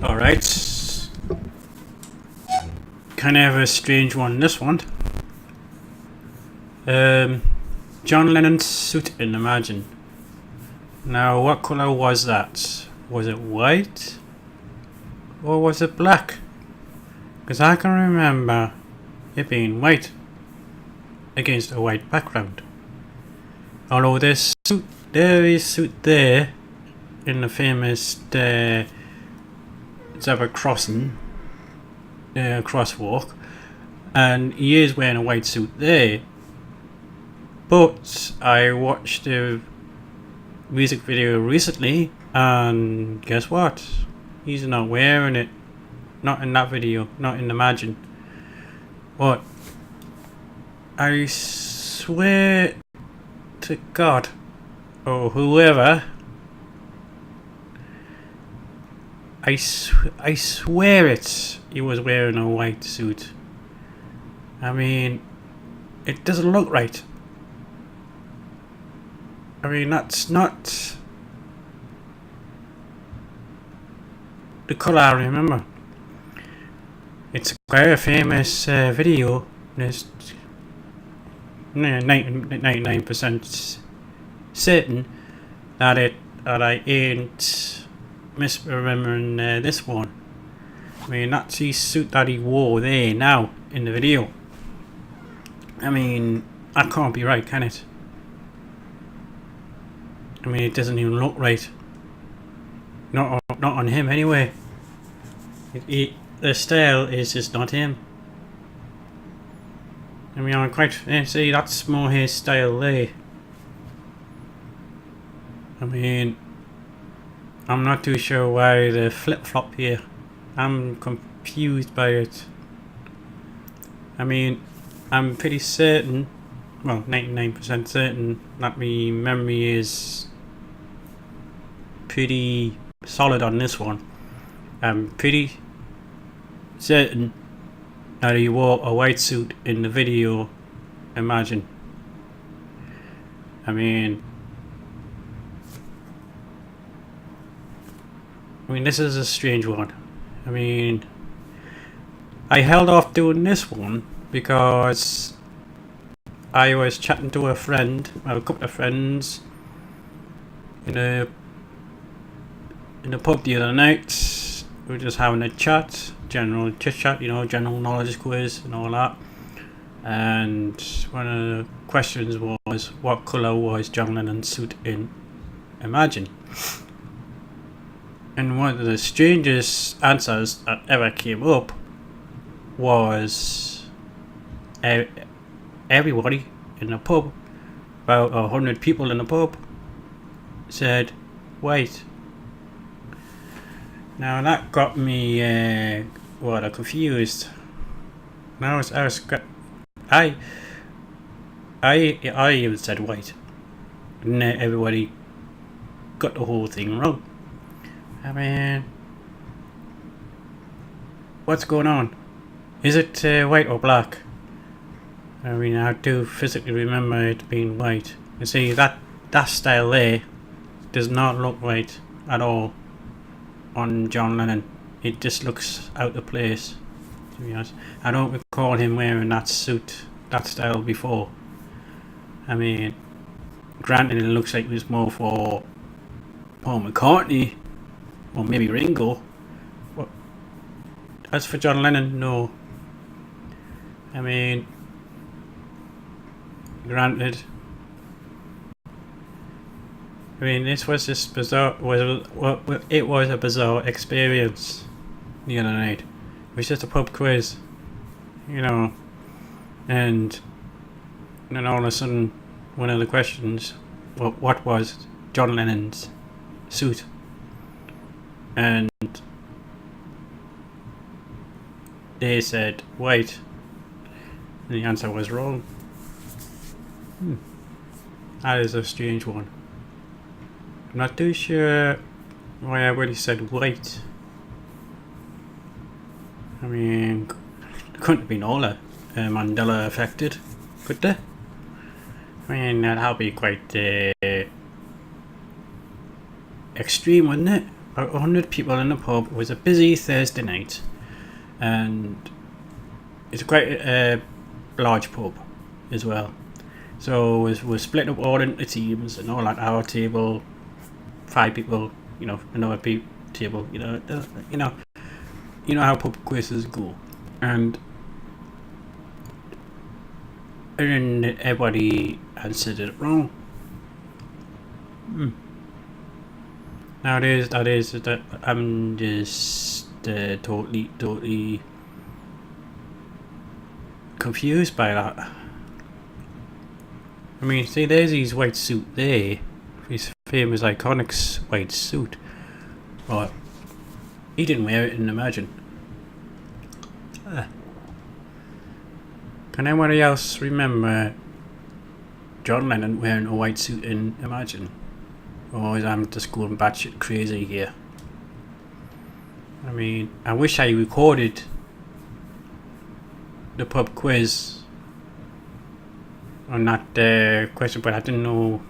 Alright. Kind of a strange one, this one. John Lennon's suit in Imagine. Now, what colour was that? Was it white? Or was it black? Because I can remember it being white against a white background. Although there is suit there in the famous zebra crossing crosswalk, and he is wearing a white suit there. But I watched a music video recently, and guess what? He's not wearing it. Not in that video, not in Imagine. But I swear to God, or whoever, I swear it, he was wearing a white suit. I mean, it doesn't look right. I mean, that's not the colour I remember. It's quite a famous video. There's 99% certain that I ain't misremembering this one. I mean, that's his suit that he wore there now in the video. I mean, that can't be right, can it? I mean, it doesn't even look right. Not on him anyway. The style is just not him. I mean, I'm quite see, that's more his style there. I mean, I'm not too sure why the flip-flop here. I'm confused by it. I mean, I'm pretty certain, well, 99% certain that my memory is pretty solid on this one. I'm pretty certain that he wore a white suit in the video Imagine. I mean, this is a strange one. I mean, I held off doing this one because I was chatting to a couple of friends in a pub the other night. We were just having a chat, general chit chat, general knowledge quiz and all that. And one of the questions was, what colour was John Lennon's suit in Imagine? And one of the strangest answers that ever came up was everybody in the pub, about 100 people in the pub, said white. Now that got me confused. Now I even said white, and everybody got the whole thing wrong. I mean, what's going on? Is it white or black? I mean, I do physically remember it being white. You see, that style there does not look right at all on John Lennon. It just looks out of place, to be honest. I don't recall him wearing that suit, that style before. I mean, granted, it looks like it was more for Paul McCartney or maybe Ringo. But as for John Lennon, no. I mean, granted, this was just bizarre. It was a bizarre experience the other night. It was just a pub quiz, and then all of a sudden, one of the questions, what was John Lennon's suit? And they said white, and the answer was wrong. That is a strange one. I'm not too sure why everybody said white. I mean, couldn't have been all Mandela affected, could they? I mean, that'll be quite extreme, wouldn't it? about 100 people in the pub. It was a busy Thursday night, and it's quite a large pub as well. So we're split up all into teams, and all at our table, 5 people, another table, you know how pub quizzes go, and then everybody answered it wrong. Now that I'm just totally confused by that. I mean, see, there's his white suit there, his famous iconic white suit, but he didn't wear it in Imagine. Can anybody else remember John Lennon wearing a white suit in Imagine? Or is I'm just going batshit crazy here? I mean, I wish I recorded the pub quiz on that question, but I didn't know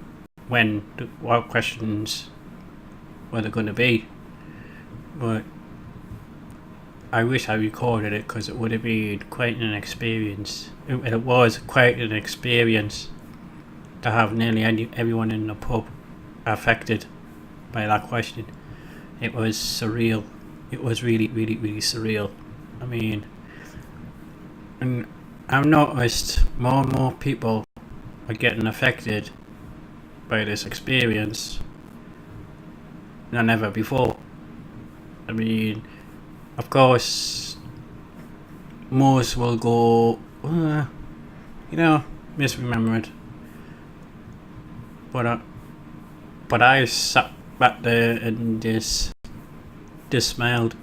what questions were they going to be. But I wish I recorded it, because it would have been quite an experience. It was quite an experience to have nearly everyone in the pub affected by that question. It was surreal. It was really surreal. I mean, and I've noticed more and more people are getting affected by this experience than ever before. I mean, of course, most will go, misremember it. But I sat back there and just smiled,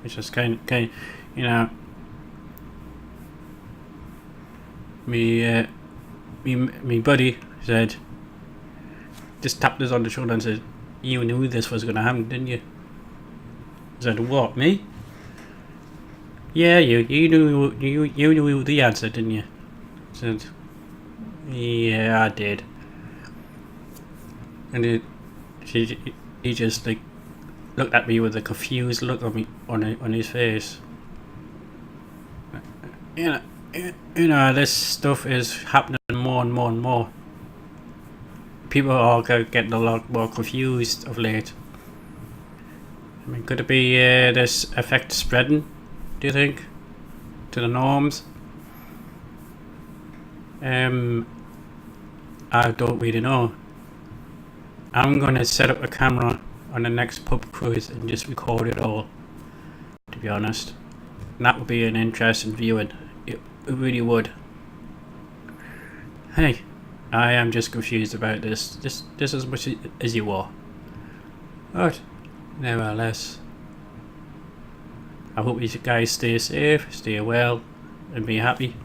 which was kind of, me buddy said, just tapped us on the shoulder and said, "You knew this was going to happen, didn't you?" I said, "What, me?" "Yeah, you knew the answer, didn't you?" I said, "Yeah, I did." And he just looked at me with a confused look on his face. This stuff is happening more and more and more. People are getting a lot more confused of late. I mean, could it be this effect spreading, do you think, to the norms? I don't really know. I'm going to set up a camera on the next pub quiz and just record it all, to be honest. And that would be an interesting viewing. It really would. Hey, I am just confused about this, just as much as you are. But, nevertheless, I hope you guys stay safe, stay well, and be happy.